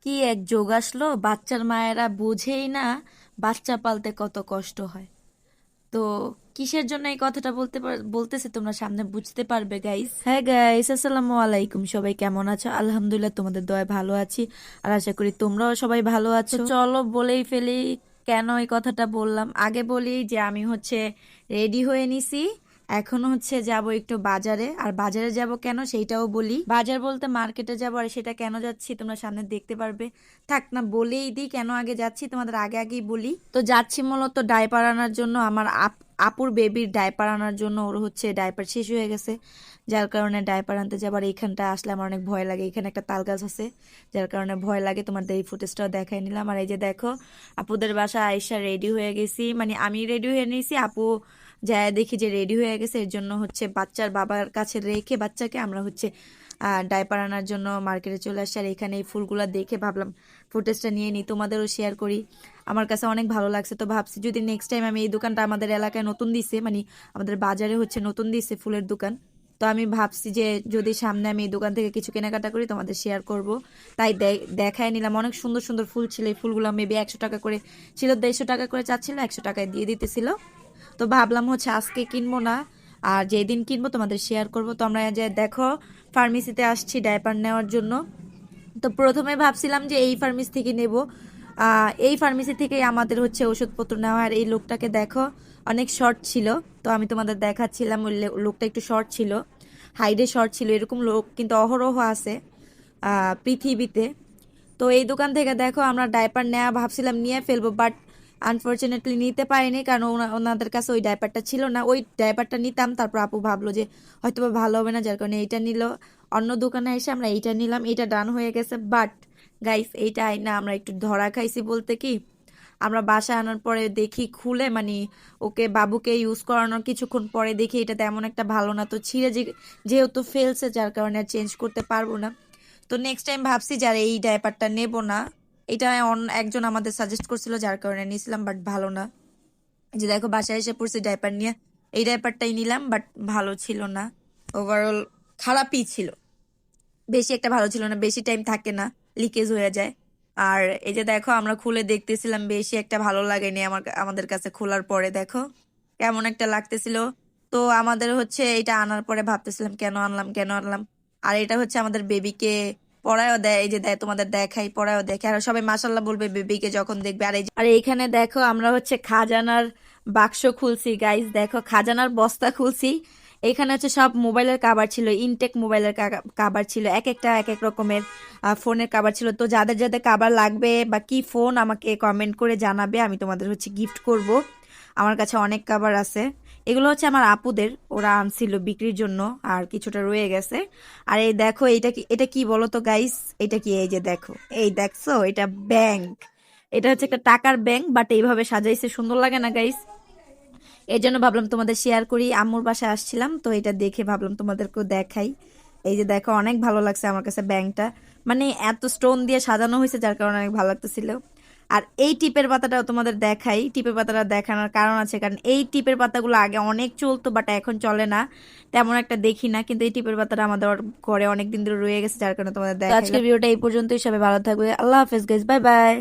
কি এক যোগ আসলো, বাচ্চার মায়েরা বুঝেই না বাচ্চা পালতে কত কষ্ট হয়। তো কিসের জন্য এই কথাটা বলতেছে তোমরা সামনে বুঝতে পারবে গাইস। হ্যাঁ গাইস, আসসালামু আলাইকুম। সবাই কেমন আছো? আলহামদুলিল্লাহ, তোমাদের দয়ায় ভালো আছি, আর আশা করি তোমরাও সবাই ভালো আছো। চলো বলেই ফেলি কেন এই কথাটা বললাম। আগে বলি যে আমি রেডি হয়ে নিছি, এখন যাব একটু বাজারে। আর বাজারে যাব কেন সেইটাও বলি। বাজার বলতে মার্কেটে যাব, আর সেটা কেন যাচ্ছি তোমরা সামনে দেখতে পারবে। থাক না, বলেই দিই কেন আগে যাচ্ছি, তোমাদের আগে আগেই বলি। তো যাচ্ছি মূলত ডাইপার আনার জন্য, আমার আপুর বেবির ডাইপার আনার জন্য। ওর ডাইপার শেষ হয়ে গেছে, যার কারণে ডাইপার আনতে যাবার। এইখানটা আসলে আমার অনেক ভয় লাগে, এখানে একটা তাল গাছ আছে যার কারণে ভয় লাগে। তোমাদের এই ফুটেজটাও দেখাই নিলাম। আর এই যে দেখো, আপুদের বাসা আয়েশা রেডি হয়ে গেছি, মানে আমি রেডি হয়ে নিয়েছি, আপু যায় দেখি যে রেডি হয়ে গেছে। এর জন্য বাচ্চার বাবার কাছে রেখে বাচ্চাকে আমরা ডাইপার আনার জন্য মার্কেটে চলে আসছি। আর এখানে এই ফুলগুলা দেখে ভাবলাম ফুটেজটা নিয়ে নিই, তোমাদেরও শেয়ার করি। আমার কাছে অনেক ভালো লাগছে, তো ভাবছি যদি নেক্সট টাইম আমি এই দোকানটা আমাদের এলাকায় নতুন দিছে, মানে আমাদের বাজারে নতুন দিছে ফুলের দোকান। তো আমি ভাবছি যে যদি সামনে আমি এই দোকান থেকে কিছু কেনাকাটা করি তোমাদের শেয়ার করব। তাই দেখায় নিলাম, অনেক সুন্দর সুন্দর ফুল ছিল। এই ফুলগুলো মেবি 100 টাকা করে ছিল, 150 টাকা করে চাচ্ছিল, 100 টাকায় দিয়ে দিতেছিল। তো ভাবলাম আজকে কিনবো না, আর যেদিন কিনবো তোমাদের শেয়ার করব। তো আমরা যে দেখো ফার্মেসিতে আসছি ডাইপার নেওয়ার জন্য। তো প্রথমে ভাবছিলাম যে এই ফার্মেসি থেকে নেব, এই ফার্মেসি থেকেই আমাদের ওষুধপত্র নেওয়া। আর এই লোকটাকে দেখো, অনেক শর্ট ছিল। তো আমি তোমাদের দেখাচ্ছিলাম, ওই লোকটা একটু শর্ট ছিল, হাইডে শর্ট ছিল। এরকম লোক কিন্তু অহরহ আছে পৃথিবীতে। তো এই দোকান থেকে দেখো আমরা ডাইপার নেওয়া ভাবছিলাম, নিয়ে ফেলবো, বাট আনফর্চুনেটলি নিতে পারিনি, কারণ ওনাদের কাছে ওই ডাইপারটা ছিল না। ওই ডাইপারটা নিতাম, তারপর আপু ভাবলো যে হয়তো ভালো হবে না, যার কারণে এইটা নিল। অন্য দোকানে এসে আমরা এইটা নিলাম, এইটা ডান হয়ে গেছে। বাট গাইস, এইটা না আমরা একটু ধরা খাইছি বলতে কি, আমরা বাসায় আনার পরে দেখি খুলে, মানে ওকে বাবুকে ইউজ করানোর কিছুক্ষণ পরে দেখি এটা তেমন একটা ভালো না। তো ছিঁড়ে যেহেতু ফেলছে, যার কারণে আর চেঞ্জ করতে পারবো না। তো নেক্সট টাইম ভাবছি যে আর এই ডাইপারটা নেব না। এটা একজন আমাদের সাজেস্ট করছিল, যার কারণে নিয়েছিলাম, বাট ভালো না। এই যে দেখো, বাসায় এসে পড়ছি ডাইপার নিয়ে, এই ডাইপারটাই নিলাম, বাট ভালো ছিল না। ওভারঅল খারাপই ছিল, বেশি একটা ভালো ছিল না, বেশি টাইম থাকে না, লিকেজ হয়ে যায়। আর এই যে দেখো, আমরা খুলে দেখতেছিলাম, বেশি একটা ভালো লাগেনি আমাদের কাছে। খোলার পরে দেখো কেমন একটা লাগতেছিল। তো আমাদের এটা আনার পরে ভাবতেছিলাম কেন আনলাম কেন আনলাম। আর এটা আমাদের বেবিকে পড়ায়ও দেয়, এই যে দেয় তোমাদের দেখাই, পড়ায়ও দেখে। আর সবাই মাশাল্লাহ বলবে বেবিকে যখন দেখবে। আর এইখানে দেখো আমরা খাজানার বাক্স খুলছি গাইস, দেখো খাজানার বস্তা খুলছি। এখানে সব মোবাইলের কাভার ছিল, ইনটেক মোবাইলের কাভার ছিল, এক একটা এক এক রকমের ফোনের কাভার ছিল। তো যাদের যাদের কাভার লাগবে বা কি ফোন, আমাকে কমেন্ট করে জানাবে, আমি তোমাদের গিফট করব। আমার কাছে অনেক কাভার আছে। এগুলো আমার আপুদের, ওরা আনছিল বিক্রির জন্য, আর কিছুটা রয়ে গেছে। আর এই দেখো, এটা কি বলো তো গাইস, এটা কি? এই যে দেখো, এই দেখছো, এটা ব্যাংক। এটা একটা টাকার ব্যাংক, বাট এইভাবে সাজাইছে, সুন্দর লাগে না গাইস? এই জন্য ভাবলাম তোমাদের শেয়ার করি। আম্মুর বাসায় আসছিলাম, তো এটা দেখে ভাবলাম তোমাদেরকেও দেখাই। এই যে দেখো, অনেক ভালো লাগছে আমার কাছে ব্যাংকটা, মানে এত স্টোন দিয়ে সাজানো হয়েছে, যার কারণে অনেক ভালো লাগতেছিল। আর এই টিপের পাতাটাও তোমাদের দেখাই। টিপের পাতাটা দেখানোর কারণ আছে, কারণ এই টিপের পাতাগুলো আগে অনেক চলতো, বাট এখন চলে না, তেমন একটা দেখি না। কিন্তু এই টিপের পাতাটা আমাদের ঘরে অনেকদিন ধরে রয়ে গেছে, যার কারণে তোমাদের দেখাই। আজকের ভিডিওটা এই পর্যন্তই, সবাই ভালো থাকবে, আল্লাহ হাফেজ গাইস, বাই বাই।